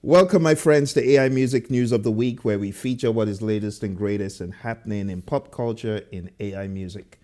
Welcome, my friends, to AI Music News of the Week, where we feature what is latest and greatest and happening in pop culture in AI music.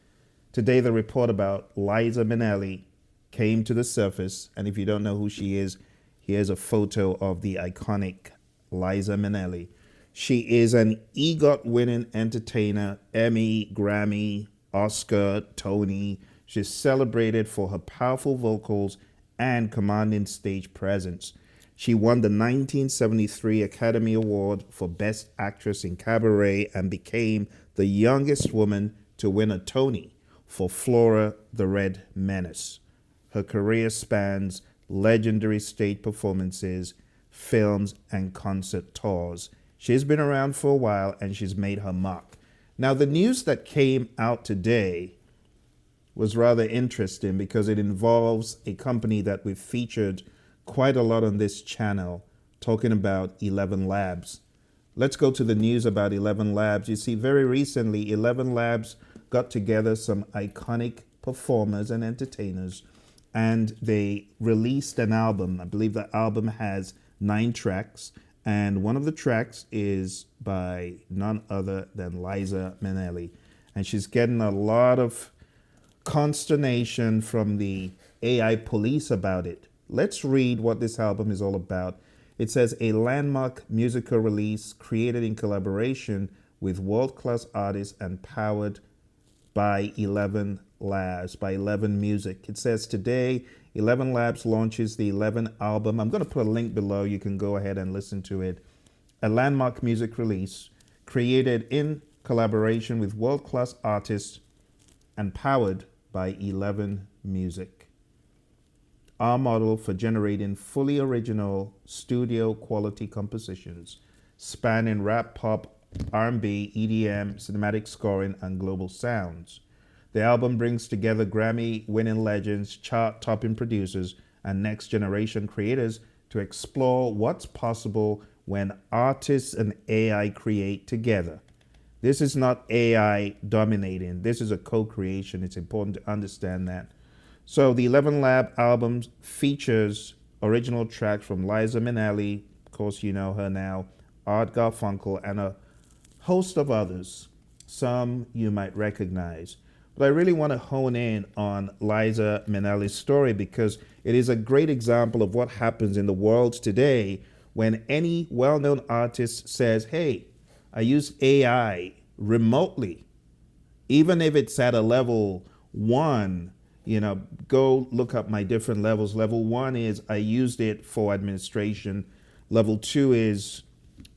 Today, the report about Liza Minnelli came to the surface, and if you don't know who she is, here's a photo of the iconic Liza Minnelli. She is an EGOT-winning entertainer, Emmy, Grammy, Oscar, Tony. She's celebrated for her powerful vocals and commanding stage presence. She won the 1973 Academy Award for Best Actress in Cabaret and became the youngest woman to win a Tony for Flora the Red Menace. Her career spans legendary stage performances, films, and concert tours. She's been around for a while and she's made her mark. Now, the news that came out today was rather interesting because it involves a company that we've featured quite a lot on this channel, talking about ElevenLabs. Let's go to the news about ElevenLabs. You see, very recently, ElevenLabs got together some iconic performers and entertainers, and they released an album. I believe the album has 9 tracks, and one of the tracks is by none other than Liza Minnelli. And she's getting a lot of consternation from the AI police about it. Let's read what this album is all about. It says, a landmark musical release created in collaboration with world-class artists and powered by ElevenLabs, by 11 Music. It says, today, ElevenLabs launches the 11 album. I'm going to put a link below. You can go ahead and listen to it. A landmark music release created in collaboration with world-class artists and powered by 11 Music. Our model for generating fully original studio quality compositions spanning rap, pop, R&B, EDM, cinematic scoring, and global sounds. The album brings together Grammy-winning legends, chart-topping producers, and next-generation creators to explore what's possible when artists and AI create together. This is not AI dominating. This is a co-creation. It's important to understand that. So the ElevenLabs album features original tracks from Liza Minnelli, of course you know her now, Art Garfunkel, and a host of others. Some you might recognize. But I really want to hone in on Liza Minnelli's story because it is a great example of what happens in the world today when any well-known artist says, hey, I use AI remotely, even if it's at a level 1. Go look up my different levels. Level 1 is I used it for administration. Level 2 is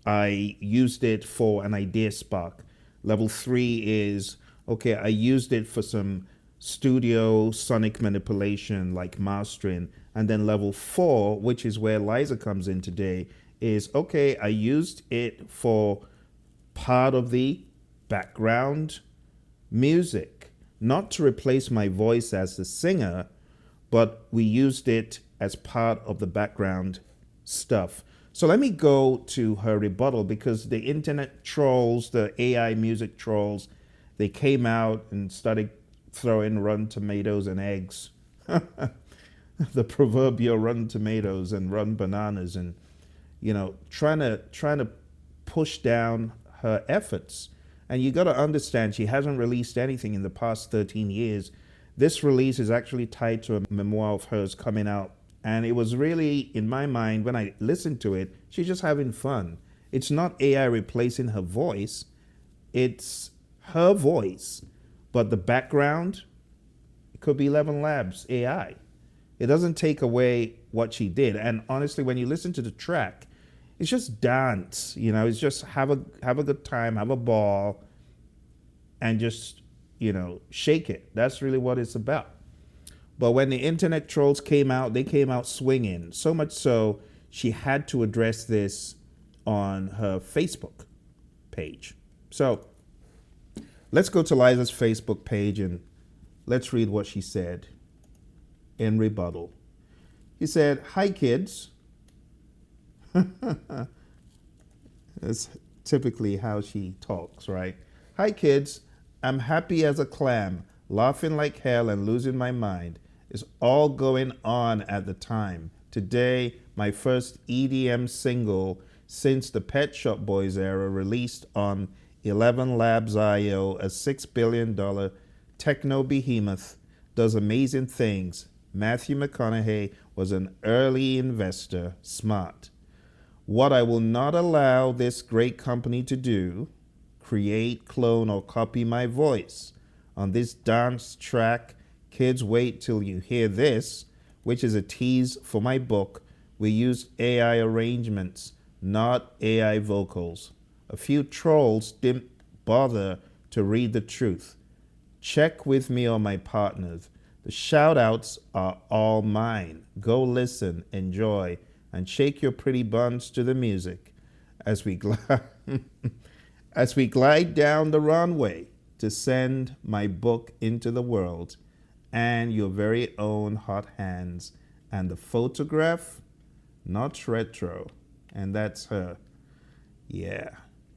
I used it for an idea spark. Level 3 is, okay, I used it for some studio sonic manipulation like mastering. And then level 4, which is where Liza comes in today, is, okay, I used it for part of the background music. Not to replace my voice as the singer, but we used it as part of the background stuff. So let me go to her rebuttal because the internet trolls, the AI music trolls, they came out and started throwing rotten tomatoes and eggs. The proverbial rotten tomatoes and rotten bananas, and trying to push down her efforts. And you got to understand, she hasn't released anything in the past 13 years. This release is actually tied to a memoir of hers coming out. And it was really, in my mind, when I listened to it, she's just having fun. It's not AI replacing her voice. It's her voice. But the background, it could be ElevenLabs AI. It doesn't take away what she did. And honestly, when you listen to the track, it's just dance, it's just have a good time, have a ball, and just, shake it. That's really what it's about. But when the internet trolls came out, they came out swinging. So much so, she had to address this on her Facebook page. So let's go to Liza's Facebook page and let's read what she said in rebuttal. He said, hi kids. That's typically how she talks, right? Hi kids, I'm happy as a clam, laughing like hell and losing my mind. It's all going on at the time. Today, my first EDM single since the Pet Shop Boys era, released on ElevenLabs IO, a $6 billion techno behemoth, does amazing things. Matthew McConaughey was an early investor, smart. What I will not allow this great company to do: create, clone, or copy my voice. On this dance track, kids, wait till you hear this, which is a tease for my book. We used AI arrangements, not AI vocals. A few trolls didn't bother to read the truth. Check with me or my partners. The shout outs are all mine. Go listen, enjoy, and shake your pretty buns to the music as we as we glide down the runway to send my book into the world, and your very own hot hands. And the photograph, not retro. And that's her. Yeah,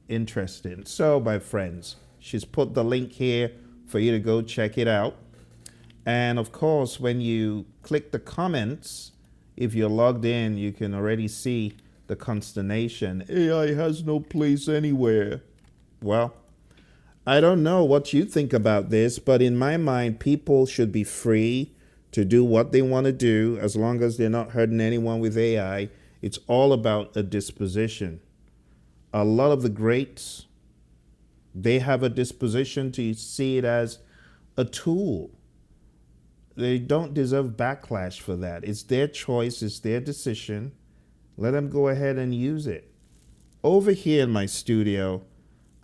interesting. So, my friends, she's put the link here for you to go check it out. And of course, when you click the comments, if you're logged in, you can already see the consternation. AI has no place anywhere. Well, I don't know what you think about this, but in my mind, people should be free to do what they want to do as long as they're not hurting anyone with AI. It's all about a disposition. A lot of the greats, they have a disposition to see it as a tool. They don't deserve backlash for that. It's their choice, it's their decision. Let them go ahead and use it. Over here in my studio,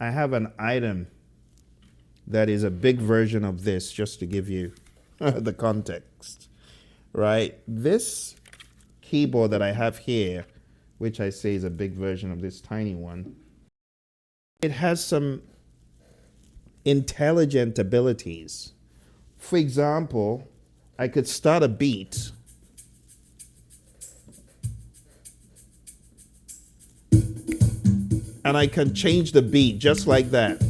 I have an item that is a big version of this, just to give you the context, right? This keyboard that I have here, which I say is a big version of this tiny one, it has some intelligent abilities. For example, I could start a beat and I can change the beat just like that.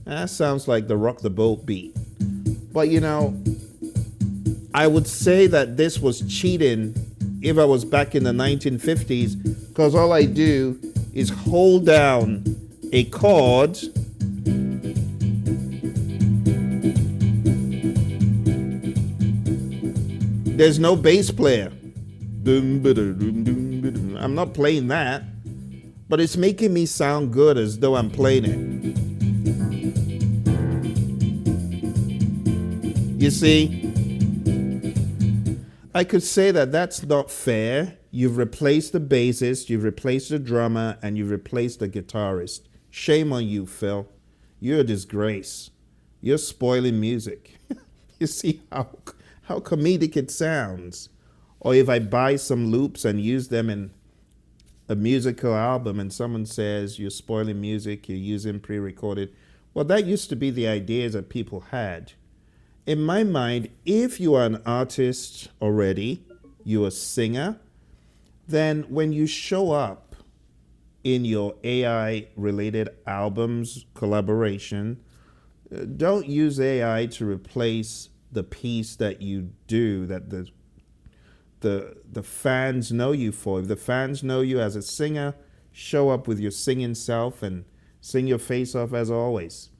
That sounds like the Rock the Boat beat. But you know, I would say that this was cheating if I was back in the 1950s, because all I do is hold down a chord There's no bass player. I'm not playing that, but it's making me sound good as though I'm playing it. You see, I could say that that's not fair. You've replaced the bassist, you've replaced the drummer, and you've replaced the guitarist. Shame on you, Phil. You're a disgrace. You're spoiling music. You see how comedic it sounds. Or if I buy some loops and use them in a musical album and someone says you're spoiling music, you're using pre-recorded. Well, that used to be the ideas that people had. In my mind, if you are an artist already, you're a singer, then when you show up in your AI-related albums, collaboration, don't use AI to replace the piece that you do, that the fans know you for. If the fans know you as a singer, show up with your singing self and sing your face off as always.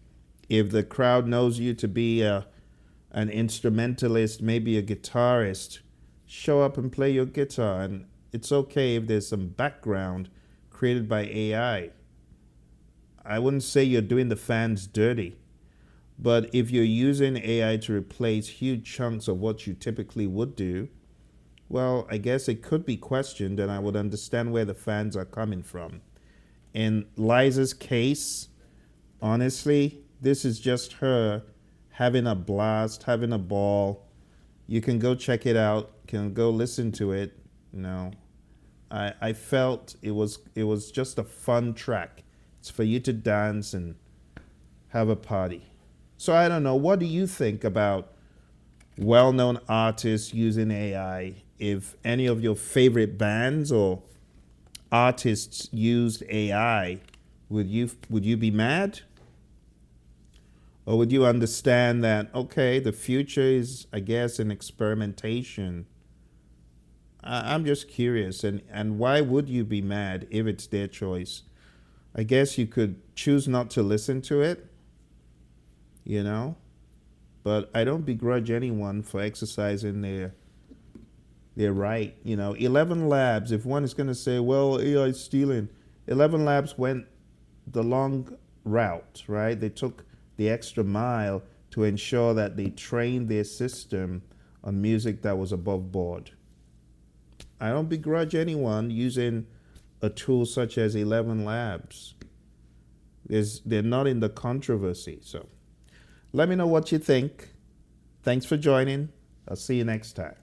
If the crowd knows you to be an instrumentalist, maybe a guitarist, show up and play your guitar. And it's okay if there's some background created by AI. I wouldn't say you're doing the fans dirty, but if you're using AI to replace huge chunks of what you typically would do, well, I guess it could be questioned, and I would understand where the fans are coming from. In Liza's case, honestly, this is just her having a blast, having a ball. You can go check it out, can go listen to it. You know, I felt it was just a fun track. It's for you to dance and have a party. So I don't know, what do you think about well-known artists using AI? If any of your favorite bands or artists used AI, would you be mad? Or would you understand that, okay, the future is, I guess, an experimentation I'm just curious, and why would you be mad if it's their choice? I guess you could choose not to listen to it, you know, but I don't begrudge anyone for exercising their right. 11 Labs, if one is going to say, well, AI is stealing, 11 Labs went the long route, right? They took the extra mile to ensure that they trained their system on music that was above board. I don't begrudge anyone using a tool such as 11 Labs. They're not in the controversy. So let me know what you think. Thanks for joining. I'll see you next time.